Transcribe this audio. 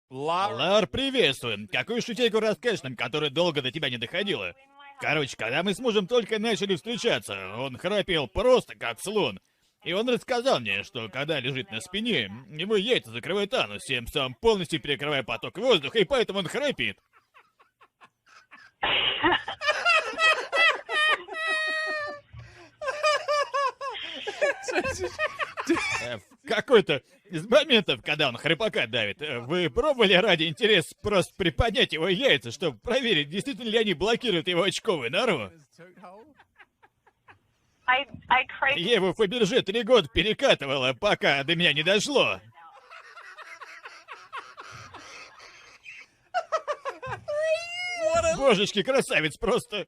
Лар, приветствуем. Какую шутейку расскажешь нам, которая долго до тебя не доходила? Короче, когда мы с мужем только начали встречаться, он храпел просто как слон. И он рассказал мне, что когда лежит на спине, его яйца закрывают анус, тем самым полностью перекрывая поток воздуха, и поэтому он храпит. В какой-то из моментов, когда он хрипака давит, вы пробовали ради интереса просто приподнять его яйца, чтобы проверить, действительно ли они блокируют его очковую нору? Я его в Фаберже 3 года перекатывала, пока до меня не дошло. Божечки, красавец просто.